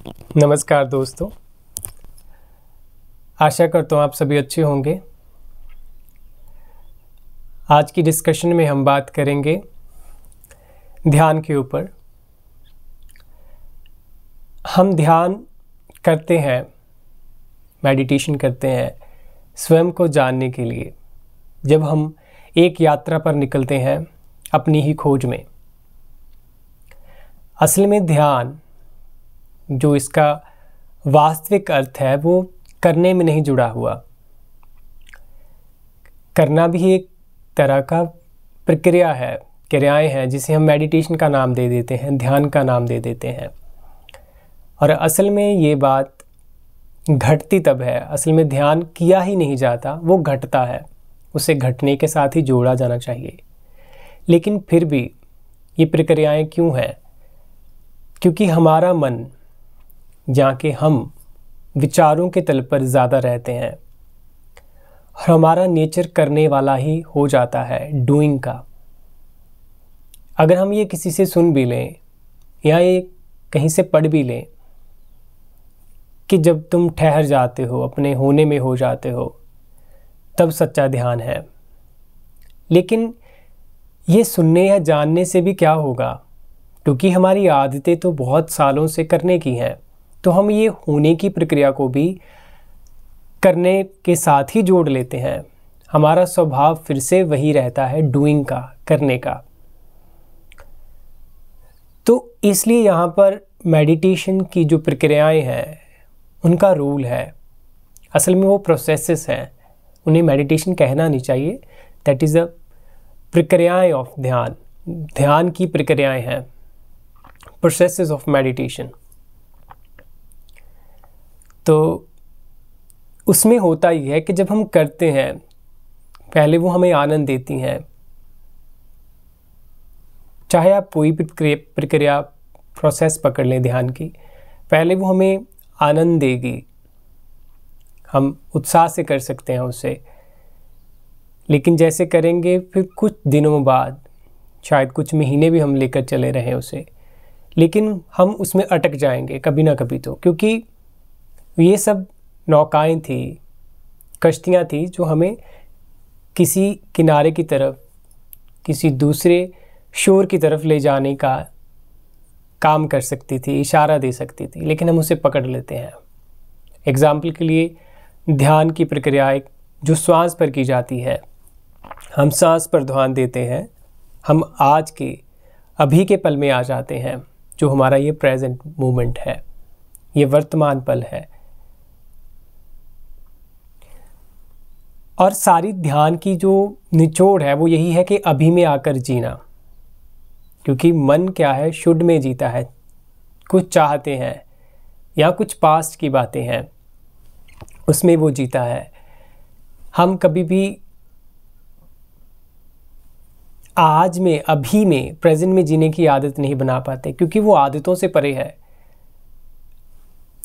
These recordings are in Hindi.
नमस्कार दोस्तों, आशा करता हूँ आप सभी अच्छे होंगे। आज की डिस्कशन में हम बात करेंगे ध्यान के ऊपर। हम ध्यान करते हैं, मेडिटेशन करते हैं स्वयं को जानने के लिए, जब हम एक यात्रा पर निकलते हैं अपनी ही खोज में। असल में ध्यान जो इसका वास्तविक अर्थ है वो करने में नहीं जुड़ा हुआ। करना भी एक तरह का प्रक्रिया है, क्रियाएं हैं जिसे हम मेडिटेशन का नाम दे देते हैं, ध्यान का नाम दे देते हैं। और असल में ये बात घटती तब है, असल में ध्यान किया ही नहीं जाता, वो घटता है। उसे घटने के साथ ही जोड़ा जाना चाहिए। लेकिन फिर भी ये प्रक्रियाएं क्यों हैं? क्योंकि हमारा मन, जहाँ के हम विचारों के तल पर ज़्यादा रहते हैं, और हमारा नेचर करने वाला ही हो जाता है, डूइंग का। अगर हम ये किसी से सुन भी लें या ये कहीं से पढ़ भी लें कि जब तुम ठहर जाते हो, अपने होने में हो जाते हो, तब सच्चा ध्यान है। लेकिन ये सुनने या जानने से भी क्या होगा? क्योंकि हमारी आदतें तो बहुत सालों से करने की हैं, तो हम ये होने की प्रक्रिया को भी करने के साथ ही जोड़ लेते हैं। हमारा स्वभाव फिर से वही रहता है, डूइंग का, करने का। तो इसलिए यहाँ पर मेडिटेशन की जो प्रक्रियाएं हैं उनका रूल है। असल में वो प्रोसेसेस हैं, उन्हें मेडिटेशन कहना नहीं चाहिए। दैट इज़ अ प्रक्रियाएं ऑफ ध्यान। ध्यान की प्रक्रियाएं हैं, प्रोसेसेस ऑफ मेडिटेशन। तो उसमें होता ही है कि जब हम करते हैं, पहले वो हमें आनंद देती हैं। चाहे आप कोई भी प्रक्रिया प्रोसेस पकड़ लें ध्यान की, पहले वो हमें आनंद देगी, हम उत्साह से कर सकते हैं उसे। लेकिन जैसे करेंगे फिर कुछ दिनों बाद, शायद कुछ महीने भी हम लेकर चले रहें उसे, लेकिन हम उसमें अटक जाएंगे कभी ना कभी। तो क्योंकि ये सब नौकाएं थी, कश्तियाँ थी जो हमें किसी किनारे की तरफ, किसी दूसरे शोर की तरफ ले जाने का काम कर सकती थी, इशारा दे सकती थी, लेकिन हम उसे पकड़ लेते हैं। एग्जाम्पल के लिए ध्यान की प्रक्रिया एक जो श्वास पर की जाती है, हम सांस पर ध्यान देते हैं, हम आज के अभी के पल में आ जाते हैं, जो हमारा ये प्रेजेंट मोमेंट है, ये वर्तमान पल है। और सारी ध्यान की जो निचोड़ है वो यही है कि अभी में आकर जीना। क्योंकि मन क्या है, शुड में जीता है। कुछ चाहते हैं या कुछ पास्ट की बातें हैं, उसमें वो जीता है। हम कभी भी आज में, अभी में, प्रेजेंट में जीने की आदत नहीं बना पाते, क्योंकि वो आदतों से परे है।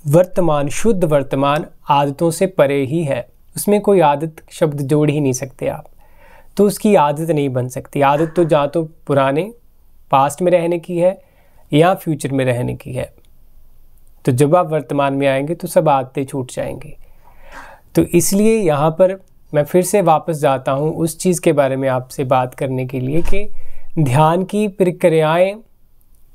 वर्तमान, शुद्ध वर्तमान आदतों से परे ही है। उसमें कोई आदत शब्द जोड़ ही नहीं सकते आप, तो उसकी आदत नहीं बन सकती। आदत तो या तो पुराने पास्ट में रहने की है या फ्यूचर में रहने की है। तो जब आप वर्तमान में आएंगे तो सब आदतें छूट जाएंगी। तो इसलिए यहाँ पर मैं फिर से वापस जाता हूँ उस चीज़ के बारे में आपसे बात करने के लिए कि ध्यान की प्रक्रियाएं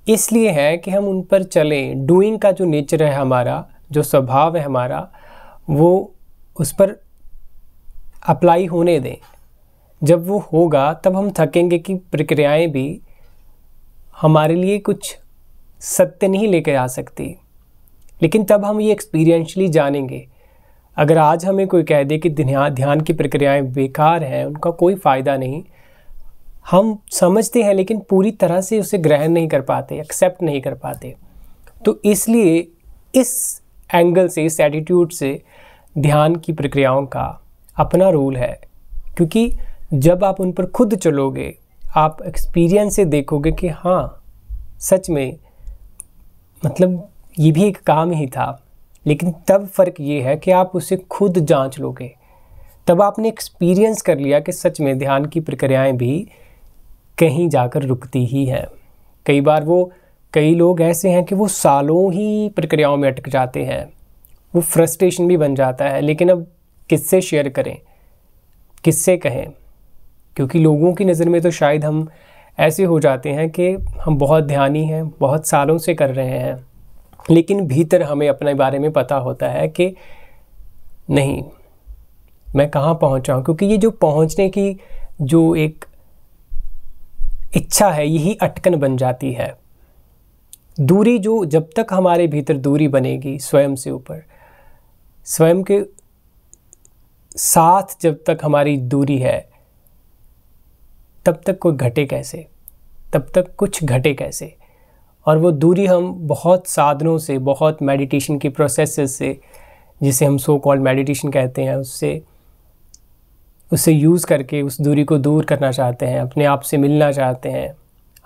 इसलिए हैं कि हम उन पर चलें। डूइंग का जो नेचर है हमारा, जो स्वभाव है हमारा, वो उस पर अप्लाई होने दें। जब वो होगा तब हम थकेंगे कि प्रक्रियाएं भी हमारे लिए कुछ सत्य नहीं लेकर आ सकती, लेकिन तब हम ये एक्सपीरियंशली जानेंगे। अगर आज हमें कोई कह दे कि ध्यान की प्रक्रियाएं बेकार हैं, उनका कोई फ़ायदा नहीं, हम समझते हैं लेकिन पूरी तरह से उसे ग्रहण नहीं कर पाते, एक्सेप्ट नहीं कर पाते। तो इसलिए इस एंगल से, इस एटीट्यूड से ध्यान की प्रक्रियाओं का अपना रूल है। क्योंकि जब आप उन पर खुद चलोगे, आप एक्सपीरियंस से देखोगे कि हाँ, सच में मतलब ये भी एक काम ही था। लेकिन तब फ़र्क ये है कि आप उसे खुद जांच लोगे, तब आपने एक्सपीरियंस कर लिया कि सच में ध्यान की प्रक्रियाएं भी कहीं जाकर रुकती ही हैं। कई बार वो कई लोग ऐसे हैं कि वो सालों ही प्रक्रियाओं में अटक जाते हैं, वो फ्रस्ट्रेशन भी बन जाता है, लेकिन अब किससे शेयर करें, किससे कहें? क्योंकि लोगों की नज़र में तो शायद हम ऐसे हो जाते हैं कि हम बहुत ध्यानी हैं, बहुत सालों से कर रहे हैं, लेकिन भीतर हमें अपने बारे में पता होता है कि नहीं, मैं कहाँ पहुँचा हूँ। क्योंकि ये जो पहुँचने की जो एक इच्छा है, यही अटकन बन जाती है। दूरी, जो जब तक हमारे भीतर दूरी बनेगी स्वयं से ऊपर, स्वयं के साथ जब तक हमारी दूरी है, तब तक कोई घटे कैसे, तब तक कुछ घटे कैसे। और वो दूरी हम बहुत साधनों से, बहुत मेडिटेशन की प्रोसेसेस से, जिसे हम सो कॉल्ड मेडिटेशन कहते हैं, उससे यूज़ करके उस दूरी को दूर करना चाहते हैं, अपने आप से मिलना चाहते हैं,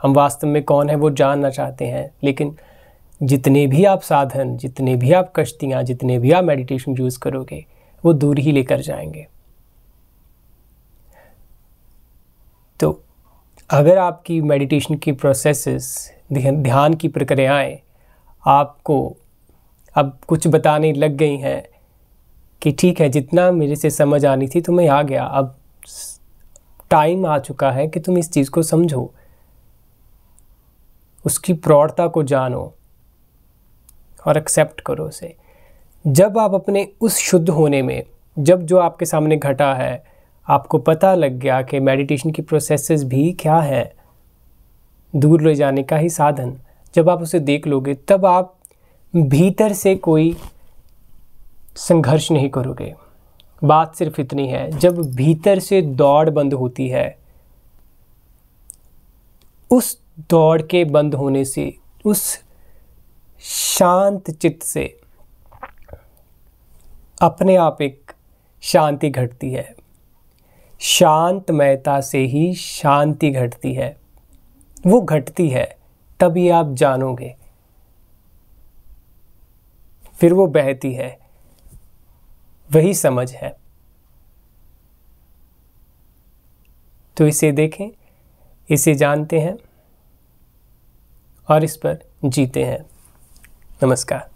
हम वास्तव में कौन है वो जानना चाहते हैं। लेकिन जितने भी आप साधन, जितने भी आप कश्तियाँ, जितने भी आप मेडिटेशन यूज़ करोगे, वो दूर ही लेकर जाएंगे। तो अगर आपकी मेडिटेशन की प्रोसेसेस, ध्यान की प्रक्रियाएं आपको अब कुछ बताने लग गई हैं कि ठीक है, जितना मेरे से समझ आनी थी तुम्हें आ गया, अब टाइम आ चुका है कि तुम इस चीज़ को समझो, उसकी प्रौढ़ता को जानो और एक्सेप्ट करो उसे। जब आप अपने उस शुद्ध होने में, जब जो आपके सामने घटा है, आपको पता लग गया कि मेडिटेशन की प्रोसेसेस भी क्या है, दूर ले जाने का ही साधन, जब आप उसे देख लोगे, तब आप भीतर से कोई संघर्ष नहीं करोगे। बात सिर्फ इतनी है, जब भीतर से दौड़ बंद होती है, उस दौड़ के बंद होने से, उस शांत चित्त से अपने आप एक शांति घटती है। शांतमयता से ही शांति घटती है, वो घटती है, तभी आप जानोगे, फिर वो बहती है, वही समझ है। तो इसे देखें, इसे जानते हैं और इस पर जीते हैं। नमस्कार।